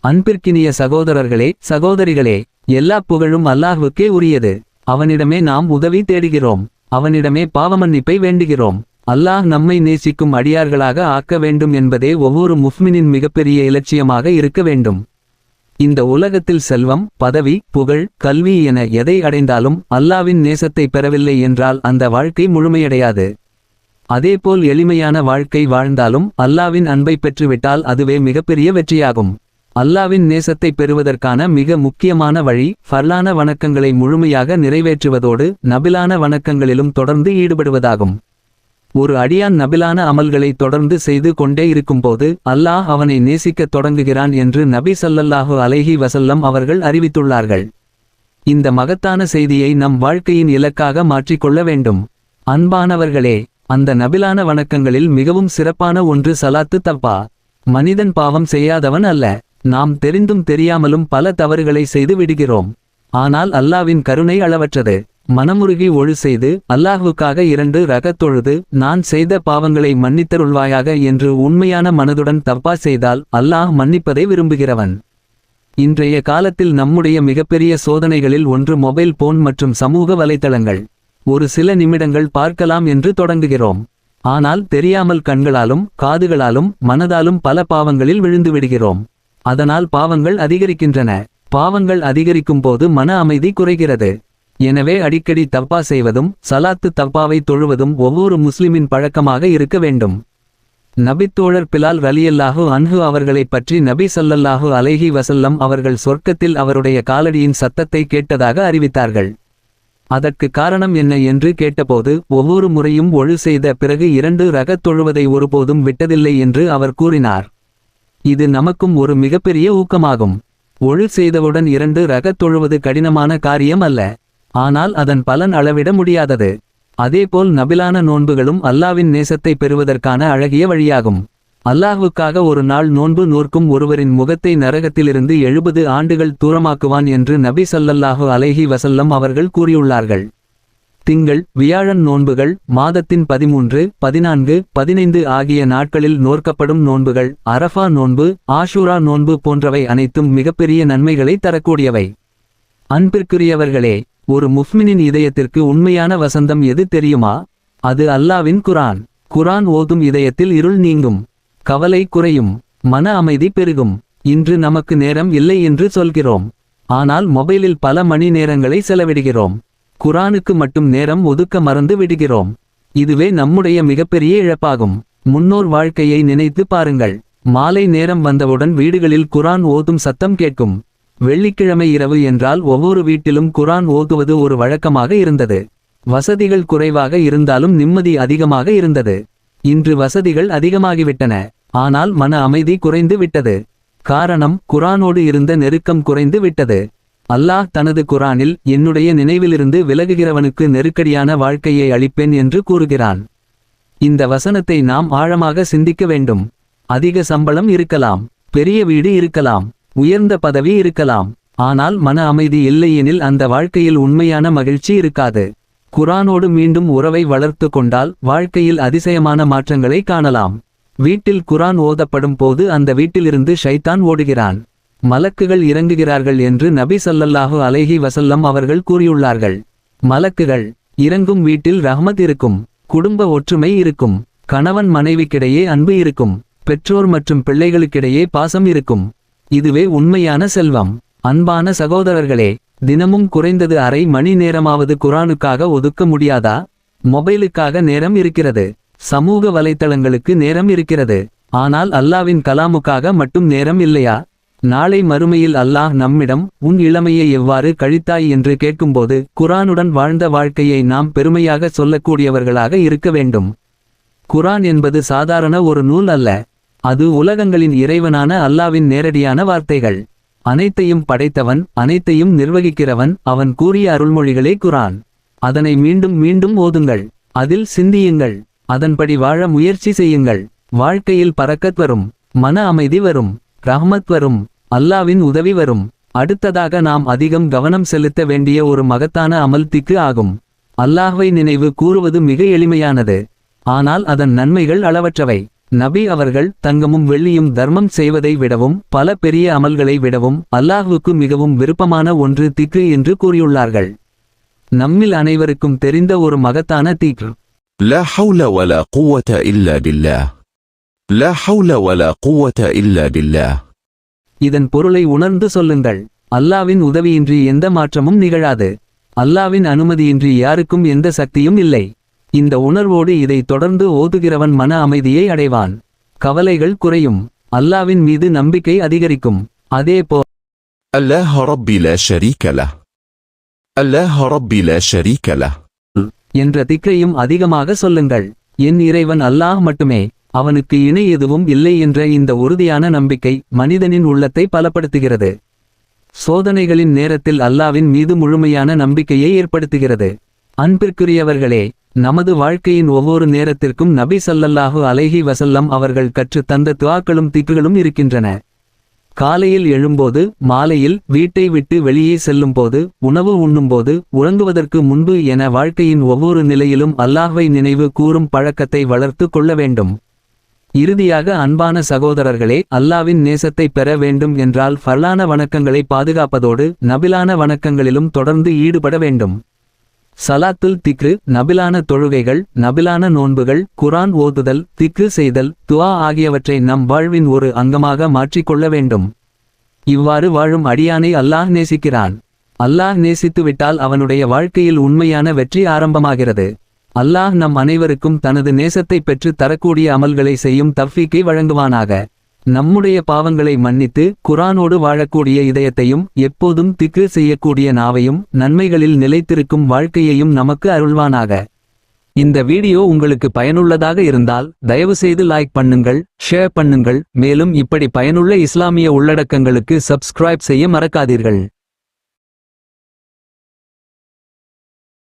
அன்பிற்கினிய சகோதரர்களே, சகோதரிகளே, எல்லா புகழும் அல்லாஹ்வுக்கே உரியது. அவனிடமே நாம் உதவி தேடுகிறோம். அவனிடமே பாவமன்னிப்பை வேண்டுகிறோம். அல்லாஹ் நம்மை நேசிக்கும் அடியார்களாக ஆக்க வேண்டும் என்பதே ஒவ்வொரு முஃமினின் மிகப்பெரிய இலட்சியமாக இருக்க வேண்டும். இந்த உலகத்தில் செல்வம், பதவி, புகழ், கல்வி என எதை அடைந்தாலும் அல்லாவின் நேசத்தை பெறவில்லை என்றால் அந்த வாழ்க்கை முழுமையடையாது. அதேபோல் எளிமையான வாழ்க்கை வாழ்ந்தாலும் அல்லாவின் அன்பை பெற்றுவிட்டால் அதுவே மிகப்பெரிய வெற்றியாகும். அல்லாவின் நேசத்தை பெறுவதற்கான மிக முக்கியமான வழி ஃபர்லான வணக்கங்களை முழுமையாக நிறைவேற்றுவதோடு நபிலான வணக்கங்களிலும் தொடர்ந்து ஈடுபடுவதாகும். ஒரு அடியான் நபிலான அமல்களை தொடர்ந்து செய்து கொண்டே இருக்கும்போது அல்லாஹ் அவனை நேசிக்கத் தொடங்குகிறான் என்று நபி ஸல்லல்லாஹு அலைஹி வஸல்லம் அவர்கள் அறிவித்துள்ளார்கள். இந்த மகத்தான செய்தியை நம் வாழ்க்கையின் இலக்காக மாற்றிக்கொள்ள வேண்டும். அன்பானவர்களே, அந்த நபிலான வணக்கங்களில் மிகவும் சிறப்பான ஒன்று சலாத்து தப்பா. மனிதன் பாவம் செய்யாதவன் அல்ல. நாம் தெரிந்தும் தெரியாமலும் பல தவறுகளை செய்து விடுகிறோம். ஆனால் அல்லாவின் கருணை அளவற்றது. மனமுருகி ஒழு செய்து அல்லாஹ்வுக்காக 2 ரகத் தொழுது நான் செய்த பாவங்களை மன்னித்தருள்வாயாக என்று உண்மையான மனதுடன் தப்பா செய்தால் அல்லாஹ் மன்னிப்பதை விரும்புகிறவன். இன்றைய காலத்தில் நம்முடைய மிகப்பெரிய சோதனைகளில் ஒன்று மொபைல் போன் மற்றும் சமூக வலைத்தளங்கள். ஒரு சில நிமிடங்கள் பார்க்கலாம் என்று தொடங்குகிறோம். ஆனால் தெரியாமல் கண்களாலும் காதுகளாலும் மனதாலும் பல பாவங்களில் விழுந்து விடுகிறோம். அதனால் பாவங்கள் அதிகரிக்கின்றன. பாவங்கள் அதிகரிக்கும் போது மன அமைதி குறைகிறது. எனவே அடிக்கடி தப்பா செய்வதும் சலாத்து தப்பாவை தொழுவதும் ஒவ்வொரு முஸ்லிமின் பழக்கமாக இருக்க வேண்டும். நபித்தோழர் பிலால் ரலியல்லாஹு அன்ஹு அவர்களைப் பற்றி நபி ஸல்லல்லாஹு அலைஹி வஸல்லம் அவர்கள் சொர்க்கத்தில் அவருடைய காலடியின் சத்தத்தை கேட்டதாக அறிவித்தார்கள். அதற்கு காரணம் என்ன என்று கேட்டபோது ஒவ்வொரு முறையும் ஒழு செய்த பிறகு 2 ரகத் தொழுவதை ஒருபோதும் விட்டதில்லை என்று அவர் கூறினார். இது நமக்கும் ஒரு மிகப்பெரிய ஊக்கமாகும். ஒழு செய்தவுடன் 2 ரகத் தொழுவது கடினமான காரியம் அல்ல. ஆனால் அதன் பலன் அளவிட முடியாதது. அதேபோல் நபிலான நோன்புகளும் அல்லாவின் நேசத்தை பெறுவதற்கான அழகிய வழியாகும். அல்லாஹ்வுக்காக ஒரு நாள் நோன்பு நோர்க்கும் ஒருவரின் முகத்தை நரகத்திலிருந்து 70 ஆண்டுகள் தூரமாக்குவான் என்று நபி ஸல்லல்லாஹு அலைஹி வஸல்லம் அவர்கள் கூறியுள்ளார்கள். திங்கள், வியாழன் நோன்புகள், மாதத்தின் 13, 14, 15 ஆகிய நாட்களில் நோர்க்கப்படும் நோன்புகள், அரஃபா நோன்பு, ஆஷூரா நோன்பு போன்றவை அனைத்தும் மிகப்பெரிய நன்மைகளை தரக்கூடியவை. அன்பிற்குரியவர்களே, ஒரு முஃமினின் இதயத்திற்கு உண்மையான வசந்தம் எது தெரியுமா? அது அல்லாவின் குர்ஆன். குர்ஆன் ஓதும் இதயத்தில் இருள் நீங்கும், கவலை குறையும், மன அமைதி பெருகும். இன்று நமக்கு நேரம் இல்லை என்று சொல்கிறோம். ஆனால் மொபைலில் பல மணி நேரங்களை செலவிடுகிறோம். குர்ஆனுக்கு மட்டும் நேரம் ஒதுக்க மறந்து விடுகிறோம். இதுவே நம்முடைய மிகப்பெரிய இழப்பாகும். முன்னோர் வாழ்க்கையை நினைத்து பாருங்கள். மாலை நேரம் வந்தவுடன் வீடுகளில் குர்ஆன் ஓதும் சத்தம் கேட்கும். வெள்ளிக்கிழமை இரவு என்றால் ஒவ்வொரு வீட்டிலும் குர்ஆன் ஓதுவது ஒரு வழக்கமாக இருந்தது. வசதிகள் குறைவாக இருந்தாலும் நிம்மதி அதிகமாக இருந்தது. இன்று வசதிகள் அதிகமாகிவிட்டன. ஆனால் மன அமைதி குறைந்து விட்டது. காரணம், குர்ஆனோடு இருந்த நெருக்கம் குறைந்து விட்டது. அல்லாஹ் தனது குர்ஆனில் என்னுடைய நினைவிலிருந்து விலகுகிறவனுக்கு நெருக்கடியான வாழ்க்கையை அளிப்பேன் என்று கூறுகிறான். இந்த வசனத்தை நாம் ஆழமாக சிந்திக்க வேண்டும். அதிக சம்பளம் இருக்கலாம், பெரிய வீடு இருக்கலாம், உயர்ந்த பதவி இருக்கலாம். ஆனால் மன அமைதி இல்லையெனில் அந்த வாழ்க்கையில் உண்மையான மகிழ்ச்சி இருக்காது. குர்ஆனோடு மீண்டும் உறவை வளர்த்து கொண்டால் வாழ்க்கையில் அதிசயமான மாற்றங்களை காணலாம். வீட்டில் குர்ஆன் ஓதப்படும் போது அந்த வீட்டிலிருந்து ஷைத்தான் ஓடுகிறான். மலக்குகள் இறங்குகிறார்கள் என்று நபி ஸல்லல்லாஹு அலைஹி வஸல்லம் அவர்கள் கூறியுள்ளார்கள். மலக்குகள் இறங்கும் வீட்டில் ரஹ்மத் இருக்கும், குடும்ப ஒற்றுமை இருக்கும், கணவன் மனைவிக்கிடையே அன்பு இருக்கும், பெற்றோர் மற்றும் பிள்ளைகளுக்கிடையே பாசம் இருக்கும். இதுவே உண்மையான செல்வம். அன்பான சகோதரர்களே, தினமும் குறைந்தது அரை மணி நேரமாவது குர்ஆனுக்காக ஒதுக்க முடியாதா? மொபைலுக்காக நேரம் இருக்கிறது, சமூக வலைத்தளங்களுக்கு நேரம் இருக்கிறது. ஆனால் அல்லாவின் கலாமுக்காக மட்டும் நேரம் இல்லையா? நாளை மறுமையில் அல்லாஹ் நம்மிடம் உன் இளமையை எவ்வாறு கழித்தாய் என்று கேட்கும்போது குர்ஆனுடன் வாழ்ந்த வாழ்க்கையை நாம் பெருமையாக சொல்லக்கூடியவர்களாக இருக்க வேண்டும். குர்ஆன் என்பது சாதாரண ஒரு நூல் அல்ல. அது உலகங்களின் இறைவனான அல்லாவின் நேரடியான வார்த்தைகள். அனைத்தையும் படைத்தவன், அனைத்தையும் நிர்வகிக்கிறவன், அவன் கூறிய அருள்மொழிகளே குர்ஆன். அதனை மீண்டும் மீண்டும் ஓதுங்கள், அதில் சிந்தியுங்கள், அதன்படி வாழ முயற்சி செய்யுங்கள். வாழ்க்கையில் பரக்கத் வரும், மன அமைதி வரும், ரஹ்மத் வரும், அல்லாவின் உதவி வரும். அடுத்ததாக நாம் அதிகம் கவனம் செலுத்த வேண்டிய ஒரு மகத்தான அமல் திக்கு ஆகும். அல்லாஹ்வை நினைவு கூறுவது மிக எளிமையானது. ஆனால் அதன் நன்மைகள் அளவற்றவை. நபி அவர்கள் தங்கமும் வெள்ளியும் தர்மம் செய்வதை விடவும் பல பெரிய அமல்களை விடவும் அல்லாஹ்வுக்கு மிகவும் விருப்பமான ஒன்று திக்ரு என்று கூறியுள்ளார்கள். நம்மில் அனைவருக்கும் தெரிந்த ஒரு மகத்தான திக்ர். لا حول ولا قوة إلا بالله. لا حول ولا قوة إلا بالله. இதன் பொருளை உணர்ந்து சொல்லுங்கள். அல்லாவின் உதவியின்றி எந்த மாற்றமும் நிகழாது. அல்லாவின் அனுமதியின்றி யாருக்கும் எந்த சக்தியும் இல்லை. இந்த உணர்வோடு இதை தொடர்ந்து ஓதுகிறவன் மன அமைதியை அடைவான். கவலைகள் குறையும். அல்லாவின் மீது நம்பிக்கை அதிகரிக்கும். அதேபோல் الله ربي لا شريك له. الله ربي لا شريك له. என்ற திக்ரையும் அதிகமாக சொல்லுங்கள். என் இறைவன் அல்லாஹ் மட்டுமே, அவனுக்கு இணை எதுவும் இல்லை என்ற இந்த உறுதியான நம்பிக்கை மனிதனின் உள்ளத்தை பலப்படுத்துகிறது. சோதனைகளின் நேரத்தில் அல்லாவின் மீது முழுமையான நம்பிக்கையை ஏற்படுத்துகிறது. அன்பிற்குரியவர்களே, நமது வாழ்க்கையின் ஒவ்வொரு நேரத்திற்கும் நபி ஸல்லல்லாஹு அலைஹி வஸல்லம் அவர்கள் கற்றுத் தந்த துஆக்களும் திக்ர்களும் இருக்கின்றன. காலையில் எழும்போது, மாலையில், வீட்டை விட்டு வெளியே செல்லும்போது, உணவு உண்ணும்போது, உறங்குவதற்கு முன்பு என வாழ்க்கையின் ஒவ்வொரு நிலையிலும் அல்லாஹ்வை நினைவு கூறும் பழக்கத்தை வளர்த்து கொள்ள வேண்டும். இறுதியாக அன்பான சகோதரர்களே, அல்லாவின் நேசத்தை பெற வேண்டும் என்றால் ஃபர்லான வணக்கங்களை பாதுகாப்பதோடு நபிலான வணக்கங்களிலும் தொடர்ந்து ஈடுபட வேண்டும். சலாத்துல் திக்ரு, நபிலான தொழுகைகள், நபிலான நோன்புகள், குர்ஆன் ஓதுதல், திக்ரு செய்தல், துஆ ஆகியவற்றை நம் வாழ்வின் ஒரு அங்கமாக மாற்றிக்கொள்ள வேண்டும். இவ்வாறு வாழும் அடியானை அல்லாஹ் நேசிக்கிறான். அல்லாஹ் நேசித்துவிட்டால் அவனுடைய வாழ்க்கையில் உண்மையான வெற்றி ஆரம்பமாகிறது. அல்லாஹ் நம் அனைவருக்கும் தனது நேசத்தை பெற்று தரக்கூடிய அமல்களை செய்யும் தஃபீக்கை வழங்குவானாக. நம்முடைய பாவங்களை மன்னித்து குர்ஆனோடு வாழக்கூடிய இதயத்தையும் எப்போதும் திக்ரு செய்யக்கூடிய நாவையும் நன்மைகளில் நிலைத்திருக்கும் வாழ்க்கையையும் நமக்கு அருள்வானாக. இந்த வீடியோ உங்களுக்கு பயனுள்ளதாக இருந்தால் தயவுசெய்து லைக் பண்ணுங்கள், ஷேர் பண்ணுங்கள். மேலும் இப்படி பயனுள்ள இஸ்லாமிய உள்ளடக்கங்களுக்கு சப்ஸ்கிரைப் செய்ய மறக்காதீர்கள்.